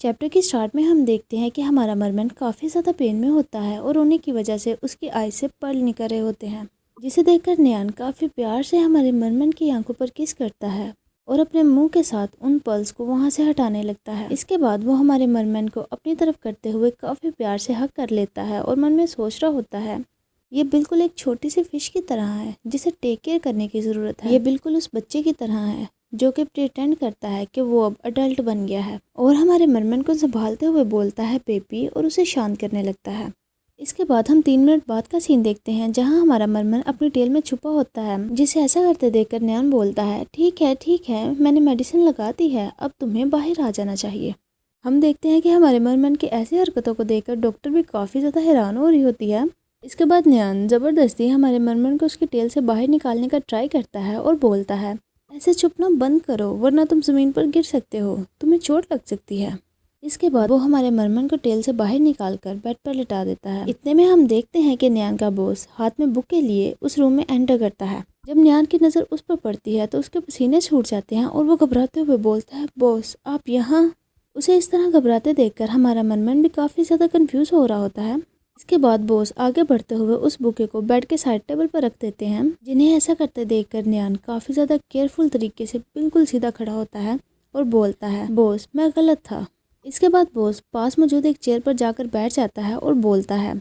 Chapter की start में हम देखते हैं कि हमारा मरमन काफ़ी ज़्यादा पेन में होता है और रोने की वजह से उसकी आई से पर्ल निकल रहे होते हैं, जिसे देखकर नियान काफ़ी प्यार से हमारे मरमन की आंखों पर किस करता है और अपने मुंह के साथ उन पर्ल्स को वहां से हटाने लगता है। इसके बाद वो हमारे मरमन को अपनी तरफ करते हुए काफ़ी प्यार से हग कर लेता है और मन में सोच रहा होता है ये बिल्कुल एक छोटी सी फिश की तरह है जिसे टेक केयर करने की ज़रूरत है। ये बिल्कुल उस बच्चे की तरह है जो कि प्रिटेंड करता है कि वो अब अडल्ट बन गया है और हमारे मरमन को संभालते हुए बोलता है बेबी और उसे शांत करने लगता है। इसके बाद हम 3 मिनट बाद का सीन देखते हैं जहां हमारा मरमन अपनी टेल में छुपा होता है, जिसे ऐसा करते देखकर नियान बोलता है ठीक है मैंने मेडिसिन लगा दी है, अब तुम्हें बाहर आ जाना चाहिए। हम देखते हैं कि हमारे मरमन की ऐसी हरकतों को देखकर डॉक्टर भी काफ़ी ज़्यादा हैरान हो रही होती है। इसके बाद नियान ज़बरदस्ती हमारे मरमन को उसकी टेल से बाहर निकालने का ट्राई करता है और बोलता है ऐसे चुपना बंद करो वरना तुम ज़मीन पर गिर सकते हो, तुम्हें चोट लग सकती है। इसके बाद वो हमारे मरमन को टेल से बाहर निकालकर बेड पर लिटा देता है। इतने में हम देखते हैं कि नियान का बॉस हाथ में बुक के लिए उस रूम में एंटर करता है। जब नियान की नज़र उस पर पड़ती है तो उसके पसीने छूट जाते हैं और वो घबराते हुए बोलता है बॉस आप यहाँ। उसे इस तरह घबराते देखकर हमारा मरमन भी काफ़ी ज़्यादा कन्फ्यूज़ हो रहा होता है। इसके बाद बॉस आगे बढ़ते हुए उस बुके को बेड के साइड टेबल पर रख देते हैं, जिन्हें ऐसा करते देखकर नियान काफ़ी ज़्यादा केयरफुल तरीके से बिल्कुल सीधा खड़ा होता है और बोलता है बॉस मैं गलत था। इसके बाद बॉस पास मौजूद एक चेयर पर जाकर बैठ जाता है और बोलता है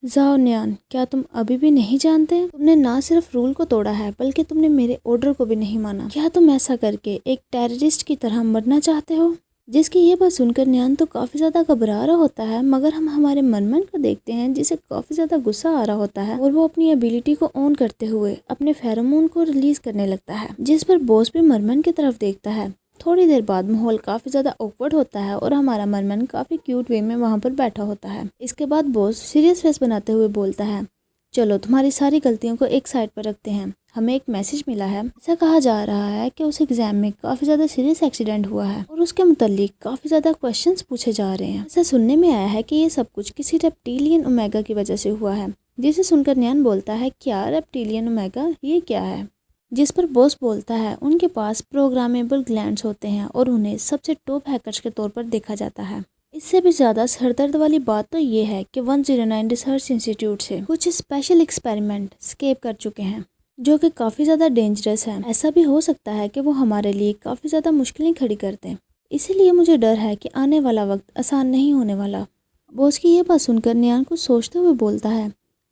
जाओ नियान, क्या तुम अभी भी नहीं जानते? तुमने ना सिर्फ रूल को तोड़ा है बल्कि तुमने मेरे ऑर्डर को भी नहीं माना। क्या तुम ऐसा करके एक टेररिस्ट की तरह मरना चाहते हो? जिसकी ये बात सुनकर नियान तो काफ़ी ज़्यादा घबरा रहा होता है, मगर हम हमारे मरमन को देखते हैं जिसे काफ़ी ज़्यादा गुस्सा आ रहा होता है और वो अपनी एबिलिटी को ऑन करते हुए अपने फेरोमोन को रिलीज करने लगता है, जिस पर बॉस भी मरमन की तरफ देखता है। थोड़ी देर बाद माहौल काफ़ी ज़्यादा ऑकवर्ड होता है और हमारा मरमन काफ़ी क्यूट वे में वहाँ पर बैठा होता है। इसके बाद बॉस सीरियस फेस बनाते हुए बोलता है चलो तुम्हारी सारी गलतियों को एक साइड पर रखते हैं, हमें एक मैसेज मिला है। ऐसा कहा जा रहा है कि उस एग्जाम में काफ़ी ज़्यादा सीरियस एक्सीडेंट हुआ है और उसके मुतालिक काफ़ी ज़्यादा क्वेश्चंस पूछे जा रहे हैं। ऐसा सुनने में आया है कि ये सब कुछ किसी रेप्टिलियन ओमेगा की वजह से हुआ है। जिसे सुनकर नियान बोलता है क्या रेप्टिलियन ओमेगा, ये क्या है? जिस पर बॉस बोलता है उनके पास प्रोग्रामेबल ग्लैंड्स होते हैं और उन्हें सबसे टॉप हैकर्स के तौर पर देखा जाता है। इससे भी ज़्यादा सरदर्द वाली बात तो ये है कि 109 रिसर्च इंस्टीट्यूट से कुछ स्पेशल एक्सपेरिमेंट स्केप कर चुके हैं जो कि काफ़ी ज़्यादा डेंजरस है। ऐसा भी हो सकता है कि वो हमारे लिए काफ़ी ज़्यादा मुश्किलें खड़ी कर दें, इसीलिए मुझे डर है कि आने वाला वक्त आसान नहीं होने वाला। बॉस की ये बात सुनकर नियान कुछ सोचते हुए बोलता है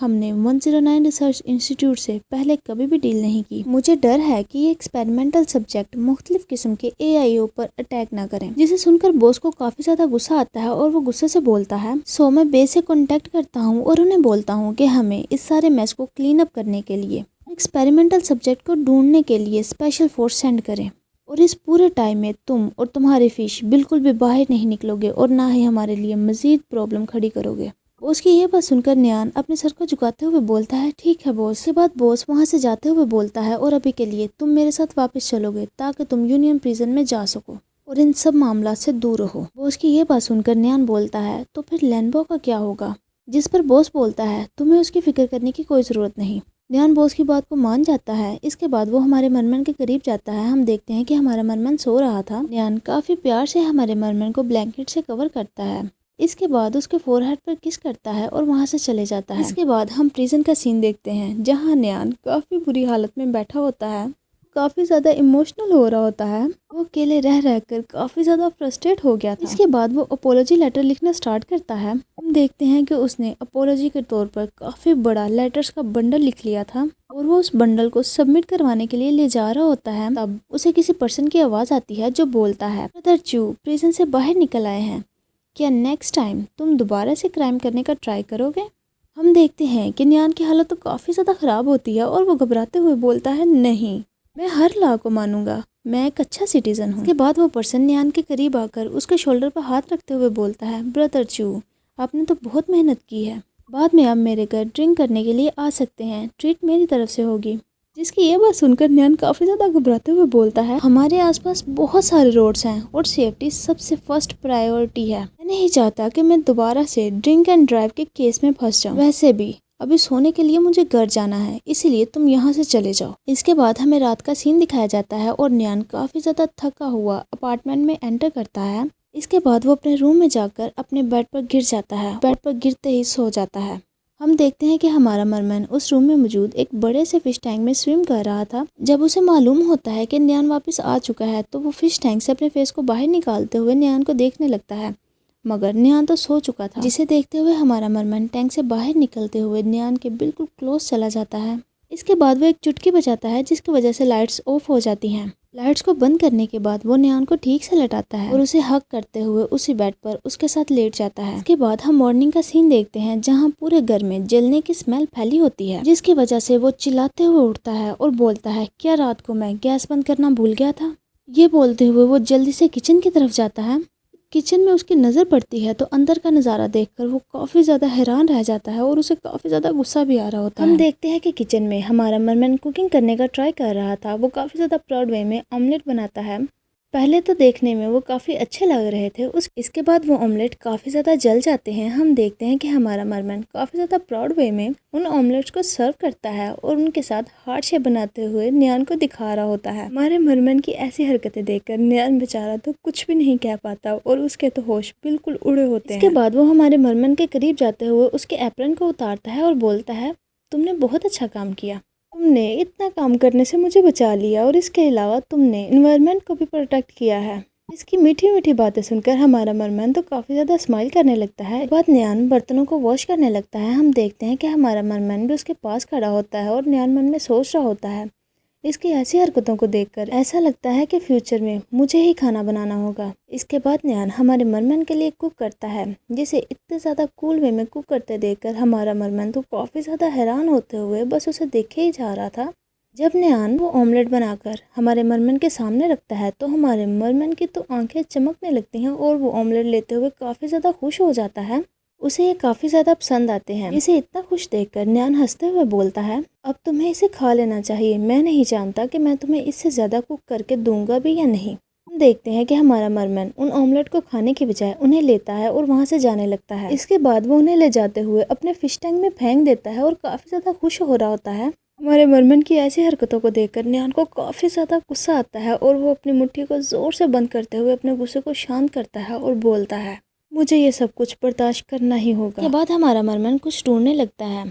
हमने 109 रिसर्च इंस्टीट्यूट से पहले कभी भी डील नहीं की। मुझे डर है कि ये एक्सपेरिमेंटल सब्जेक्ट मुख्तलिफ किस्म के AIO पर अटैक ना करें। जिसे सुनकर बॉस को काफ़ी ज़्यादा गुस्सा आता है और वो गुस्से से बोलता है सो मैं बेस से कॉन्टेक्ट करता हूँ और उन्हें बोलता हूँ कि हमें इस सारे मैस को क्लीन अप करने के लिए एक्सपेरिमेंटल सब्जेक्ट को ढूंढने के लिए स्पेशल फोर्स सेंड करें और इस पूरे टाइम में तुम और तुम्हारी फिश बिल्कुल भी बाहर नहीं निकलोगे और ना ही हमारे लिए मज़ीद प्रॉब्लम खड़ी करोगे। उसकी ये बात सुनकर नियान अपने सर को झुकाते हुए बोलता है ठीक है बॉस। के बाद बॉस वहाँ से जाते हुए बोलता है और अभी के लिए तुम मेरे साथ वापस चलोगे ताकि तुम यूनियन प्रिजन में जा सको और इन सब मामला से दूर रहो। बॉस की ये बात सुनकर नियान बोलता है तो फिर लैनबो का क्या होगा? जिस पर बॉस बोलता है तुम्हें उसकी फिक्र करने की कोई ज़रूरत नहीं। नियान बॉस की बात को मान जाता है। इसके बाद वो हमारे मरमन के करीब जाता है। हम देखते हैं कि हमारा मरमन सो रहा था। नियान काफ़ी प्यार से हमारे मरमन को ब्लैंकेट से कवर करता है। इसके बाद उसके फोरहेड पर किस करता है और वहां से चले जाता है। इसके बाद हम प्रिजन का सीन देखते हैं जहां नियान काफ़ी बुरी हालत में बैठा होता है, काफ़ी ज़्यादा इमोशनल हो रहा होता है। वो अकेले रह रहकर काफ़ी ज़्यादा फ्रस्ट्रेट हो गया था। इसके बाद वो अपोलॉजी लेटर लिखना स्टार्ट करता है। हम देखते हैं कि उसने अपोलॉजी के तौर पर काफ़ी बड़ा लेटर्स का बंडल लिख लिया था और वो उस बंडल को सबमिट करवाने के लिए ले जा रहा होता है। तब उसे किसी पर्सन की आवाज़ आती है जो बोलता है ब्रदर चू प्रिजन से बाहर निकल आए हैं, क्या नेक्स्ट टाइम तुम दोबारा से क्राइम करने का ट्राई करोगे? हम देखते हैं कि नियान की हालत तो काफ़ी ज़्यादा ख़राब होती है और वो घबराते हुए बोलता है नहीं, मैं हर लॉ को मानूंगा, मैं एक अच्छा सिटीज़न हूँ। उसके बाद वो पर्सन नियान के करीब आकर उसके शोल्डर पर हाथ रखते हुए बोलता है ब्रदर चू आपने तो बहुत मेहनत की है, बाद में आप मेरे घर ड्रिंक करने के लिए आ सकते हैं, ट्रीट मेरी तरफ से होगी। जिसकी ये बात सुनकर नियान काफ़ी ज़्यादा घबराते हुए बोलता है हमारे आसपास बहुत सारे रोड्स हैं और सेफ्टी सबसे फर्स्ट प्रायोरिटी है। मैं नहीं चाहता कि मैं दोबारा से ड्रिंक एंड ड्राइव के केस में फंस जाऊं। वैसे भी अभी सोने के लिए मुझे घर जाना है, इसीलिए तुम यहाँ से चले जाओ। इसके बाद हमें रात का सीन दिखाया जाता है और नियान काफ़ी ज़्यादा थका हुआ अपार्टमेंट में एंटर करता है इसके बाद वो अपने रूम में जाकर अपने बेड पर गिर जाता है। बेड पर गिरते ही सो जाता है। हम देखते हैं कि हमारा मरमैन उस रूम में मौजूद एक बड़े से फिश टैंक में स्विम कर रहा था। जब उसे मालूम होता है कि न्यान वापस आ चुका है तो वो फिश टैंक से अपने फेस को बाहर निकालते हुए न्यान को देखने लगता है, मगर न्यान तो सो चुका था, जिसे देखते हुए हमारा मरमैन टैंक से बाहर निकलते हुए न्यान के बिल्कुल क्लोज चला जाता है। इसके बाद वो एक चुटकी बजाता है जिसकी वजह से लाइट्स ऑफ हो जाती हैं। लाइट्स को बंद करने के बाद वो न्यान को ठीक से लटाता है और उसे हग करते हुए उसी बेड पर उसके साथ लेट जाता है। इसके बाद हम मॉर्निंग का सीन देखते हैं जहाँ पूरे घर में जलने की स्मेल फैली होती है, जिसकी वजह से वो चिल्लाते हुए उठता है और बोलता है, क्या रात को मैं गैस बंद करना भूल गया था। ये बोलते हुए वो जल्दी से किचन की तरफ जाता है। किचन में उसकी नज़र पड़ती है तो अंदर का नज़ारा देखकर वो काफ़ी ज़्यादा हैरान रह जाता है और उसे काफ़ी ज़्यादा गुस्सा भी आ रहा होता है। हम देखते हैं कि किचन में हमारा मरमैन कुकिंग करने का ट्राई कर रहा था। वो काफ़ी ज़्यादा प्राउड वे में ऑमलेट बनाता है। पहले तो देखने में वो काफ़ी अच्छे लग रहे थे, इसके बाद वो ऑमलेट काफ़ी ज़्यादा जल जाते हैं। हम देखते हैं कि हमारा मरमैन काफ़ी ज़्यादा प्राउड वे में उन ऑमलेट्स को सर्व करता है और उनके साथ हार्ट शेप बनाते हुए न्यान को दिखा रहा होता है। हमारे मरमैन की ऐसी हरकतें देखकर न्यान बेचारा तो कुछ भी नहीं कह पाता और उसके तो होश बिल्कुल उड़े होते हैं। इसके बाद वो हमारे मरमैन के करीब जाते हुए उसके एप्रन को उतारता है और बोलता है, तुमने बहुत अच्छा काम किया, तुमने इतना काम करने से मुझे बचा लिया और इसके अलावा तुमने इन्वायरमेंट को भी प्रोटेक्ट किया है। इसकी मीठी मीठी बातें सुनकर हमारा मरमैन तो काफ़ी ज़्यादा स्माइल करने लगता है। बाद न्यान बर्तनों को वॉश करने लगता है। हम देखते हैं कि हमारा मरमैन भी उसके पास खड़ा होता है और न्यान मन में सोच रहा होता है। इसकी ऐसी हरकतों को देखकर ऐसा लगता है कि फ्यूचर में मुझे ही खाना बनाना होगा। इसके बाद न्यान हमारे मरमैन के लिए कुक करता है, जिसे इतने ज़्यादा कूल वे में कुक करते देखकर हमारा मरमैन तो काफ़ी ज़्यादा हैरान होते हुए बस उसे देखे ही जा रहा था। जब न्यान वो ऑमलेट बनाकर हमारे मरमैन के सामने रखता है तो हमारे मरमैन की तो आंखें चमकने लगती हैं और वो ऑमलेट लेते हुए काफ़ी ज़्यादा खुश हो जाता है। उसे ये काफ़ी ज़्यादा पसंद आते हैं। इसे इतना खुश देखकर न्यान हंसते हुए बोलता है, अब तुम्हें इसे खा लेना चाहिए। मैं नहीं जानता कि मैं तुम्हें इससे ज़्यादा कुक करके दूंगा भी या नहीं। हम देखते हैं कि हमारा मरमैन उन ऑमलेट को खाने के बजाय उन्हें लेता है और वहाँ से जाने लगता है। इसके बाद वो उन्हें ले जाते हुए अपने फिश टैंक में फेंक देता है और काफ़ी ज़्यादा खुश हो रहा होता है। हमारे मरमैन की ऐसी हरकतों को देखकर न्यान को काफ़ी ज़्यादा गुस्सा आता है और वो अपनी मुट्ठी को ज़ोर से बंद करते हुए अपने गुस्से को शांत करता है और बोलता है, मुझे ये सब कुछ बर्दाश्त करना ही होगा। के बाद हमारा मरमैन कुछ ढूंढने लगता है,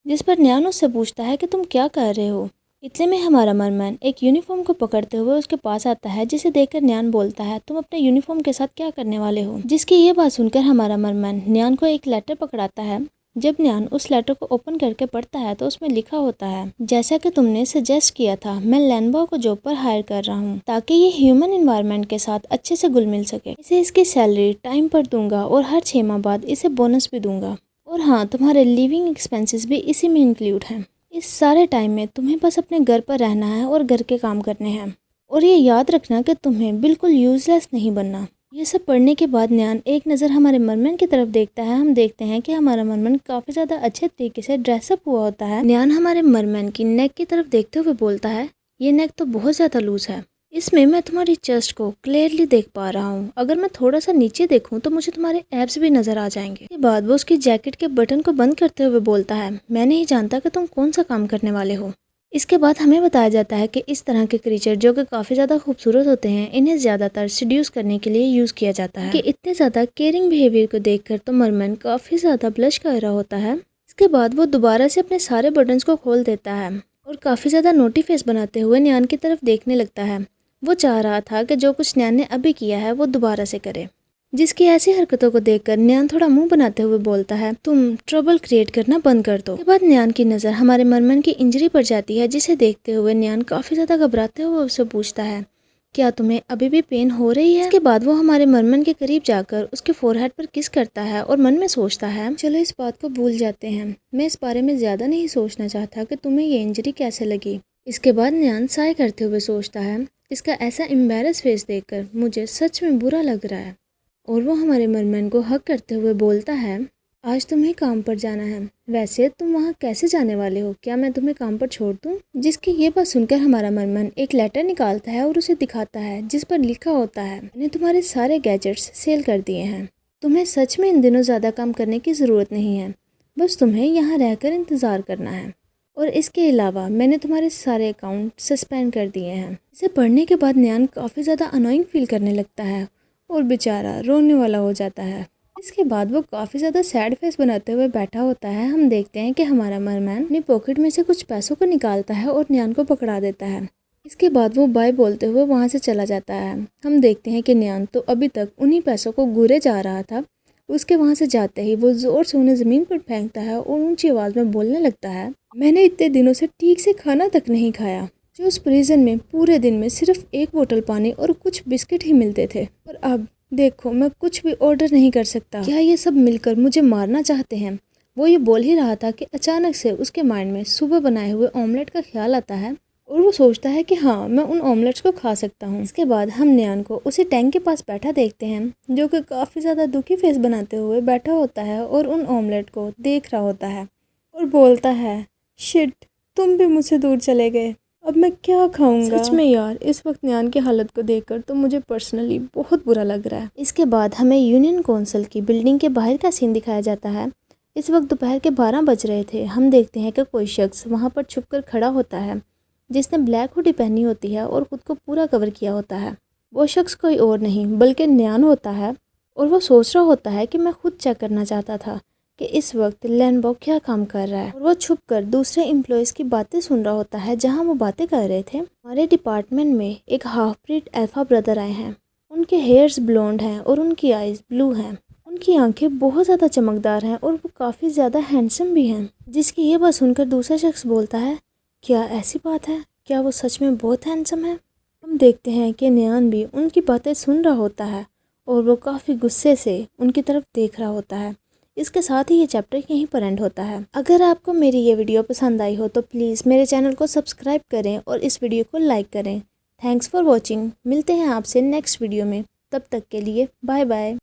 जिस पर न्यान उससे पूछता है कि तुम क्या कर रहे हो। इतने में हमारा मरमैन एक यूनिफॉर्म को पकड़ते हुए उसके पास आता है, जिसे देखकर न्यान बोलता है, तुम अपने यूनिफॉर्म के साथ क्या करने वाले हो। जिसकी ये बात सुनकर हमारा मरमैन न्यान को एक लेटर पकड़ाता है। जब न्यान उस लेटर को ओपन करके पढ़ता है तो उसमें लिखा होता है, जैसा कि तुमने सजेस्ट किया था, मैं लैनबॉ को जॉब पर हायर कर रहा हूँ ताकि ये ह्यूमन एनवायरनमेंट के साथ अच्छे से घुल मिल सके। इसे इसकी सैलरी टाइम पर दूंगा और हर 6 माह बाद इसे बोनस भी दूंगा। और हाँ, तुम्हारे लिविंग एक्सपेंसेस भी इसी में इंक्लूड हैं। इस सारे टाइम में तुम्हें बस अपने घर पर रहना है और घर के काम करने हैं। और ये याद रखना कि तुम्हें बिल्कुल यूजलेस नहीं बनना। ये सब पढ़ने के बाद न्यान एक नज़र हमारे मरमैन की तरफ देखता है। हम देखते हैं कि हमारा मरमैन काफ़ी ज़्यादा अच्छे तरीके से ड्रेसअप हुआ होता है। न्यान हमारे मरमैन की नेक की तरफ देखते हुए बोलता है, ये नेक तो बहुत ज़्यादा लूज है, इसमें मैं तुम्हारी चेस्ट को क्लियरली देख पा रहा हूँ। अगर मैं थोड़ा सा नीचे देखूँ तो मुझे तुम्हारे एब्स भी नज़र आ जाएंगे। इसके बाद वो उसकी जैकेट के बटन को बंद करते हुए बोलता है, मैं नहीं जानता कि तुम कौन सा काम करने वाले हो। इसके बाद हमें बताया जाता है कि इस तरह के क्रीचर जो कि काफ़ी ज़्यादा खूबसूरत होते हैं, इन्हें ज़्यादातर सीड्यूस करने के लिए यूज़ किया जाता है। कि इतने ज़्यादा केयरिंग बिहेवियर को देखकर तो मरमैन काफ़ी ज़्यादा ब्लश कर रहा होता है। इसके बाद वो दोबारा से अपने सारे बटन्स को खोल देता है और काफ़ी ज़्यादा नोटी फेस बनाते हुए न्यान की तरफ देखने लगता है। वो चाह रहा था कि जो कुछ न्यान ने अभी किया है वो दोबारा से करे। जिसकी ऐसी हरकतों को देखकर न्यान थोड़ा मुंह बनाते हुए बोलता है, तुम ट्रबल क्रिएट करना बंद कर दो। इसके बाद न्यान की नज़र हमारे मरमैन की इंजरी पर जाती है, जिसे देखते हुए न्यान काफ़ी ज़्यादा घबराते हुए उससे पूछता है, क्या तुम्हें अभी भी पेन हो रही है। इसके बाद वो हमारे मरमैन के करीब जाकर उसके फोरहेड पर किस करता है और मन में सोचता है, चलो इस बात को भूल जाते हैं, मैं इस बारे में ज़्यादा नहीं सोचना चाहता कि तुम्हें ये इंजरी कैसे लगी। इसके बाद न्यान साय करते हुए सोचता है, इसका ऐसा एम्बैरस फेस देखकर मुझे सच में बुरा लग रहा है। और वो हमारे मरमैन को हक करते हुए बोलता है, आज तुम्हें काम पर जाना है, वैसे तुम वहाँ कैसे जाने वाले हो, क्या मैं तुम्हें काम पर छोड़ दूँ। जिसकी ये बात सुनकर हमारा मरमैन एक लेटर निकालता है और उसे दिखाता है, जिस पर लिखा होता है, मैंने तुम्हारे सारे गैजेट्स सेल कर दिए हैं, तुम्हें सच में इन दिनों ज़्यादा काम करने की ज़रूरत नहीं है, बस तुम्हें यहाँ रहकर इंतज़ार करना है। और इसके अलावा मैंने तुम्हारे सारे अकाउंट सस्पेंड कर दिए हैं। इसे पढ़ने के बाद न्यान काफ़ी ज़्यादा अनोइंग फील करने लगता है और बेचारा रोने वाला हो जाता है। इसके बाद वो काफ़ी ज़्यादा सैड फेस बनाते हुए बैठा होता है। हम देखते हैं कि हमारा मरमैन अपनी पॉकेट में से कुछ पैसों को निकालता है और न्यान को पकड़ा देता है। इसके बाद वो बाय बोलते हुए वहाँ से चला जाता है। हम देखते हैं कि न्यान तो अभी तक उन्हीं पैसों को घूरे जा रहा था। उसके वहाँ से जाते ही वो ज़ोर से उन्हें ज़मीन पर फेंकता है और ऊंची आवाज़ में बोलने लगता है, मैंने इतने दिनों से ठीक से खाना तक नहीं खाया। जो उस प्रिजन में पूरे दिन में सिर्फ एक बोतल पानी और कुछ बिस्किट ही मिलते थे, और अब देखो मैं कुछ भी ऑर्डर नहीं कर सकता। क्या ये सब मिलकर मुझे मारना चाहते हैं? वो ये बोल ही रहा था कि अचानक से उसके माइंड में सुबह बनाए हुए ऑमलेट का ख्याल आता है और वो सोचता है कि हाँ, मैं उन ऑमलेट्स को खा सकता हूँ। इसके बाद हम न्यान को उसी टैंक के पास बैठा देखते हैं, जो कि काफ़ी ज़्यादा दुखी फेस बनाते हुए बैठा होता है और उन ऑमलेट को देख रहा होता है और बोलता है, शिट, तुम भी मुझसे दूर चले गए, अब मैं क्या खाऊंगा। सच में यार, इस वक्त न्यान की हालत को देखकर तो मुझे पर्सनली बहुत बुरा लग रहा है। इसके बाद हमें यूनियन काउंसिल की बिल्डिंग के बाहर का सीन दिखाया जाता है। इस वक्त दोपहर के 12 बज रहे थे। हम देखते हैं कि कोई शख्स वहाँ पर छुपकर खड़ा होता है, जिसने ब्लैक हुडी पहनी होती है और खुद को पूरा कवर किया होता है। वो शख्स कोई और नहीं बल्कि न्यान होता है और वो सोच रहा होता है कि मैं खुद चेक करना चाहता था कि इस वक्त लैनबॉग क्या काम कर रहा है, और वो छुपकर दूसरे एम्प्लॉयज़ की बातें सुन रहा होता है। जहां वो बातें कर रहे थे, हमारे डिपार्टमेंट में एक हाफ ब्रीड अल्फा ब्रदर आए हैं। उनके हेयर्स ब्लॉन्ड हैं और उनकी आइज़ ब्लू हैं। उनकी आंखें बहुत ज़्यादा चमकदार हैं और वो काफ़ी ज़्यादा हैंडसम भी हैं। जिसकी ये बात सुनकर दूसरा शख्स बोलता है, क्या ऐसी बात है? क्या वो सच में बहुत हैंडसम है? हम देखते हैं कि न्यान भी उनकी बातें सुन रहा होता है और वो काफ़ी गुस्से से उनकी तरफ देख रहा होता है। इसके साथ ही ये चैप्टर यहीं पर एंड होता है। अगर आपको मेरी ये वीडियो पसंद आई हो तो प्लीज़ मेरे चैनल को सब्सक्राइब करें और इस वीडियो को लाइक करें। Thanks for watching. मिलते हैं आपसे नेक्स्ट वीडियो में। तब तक के लिए बाय बाय।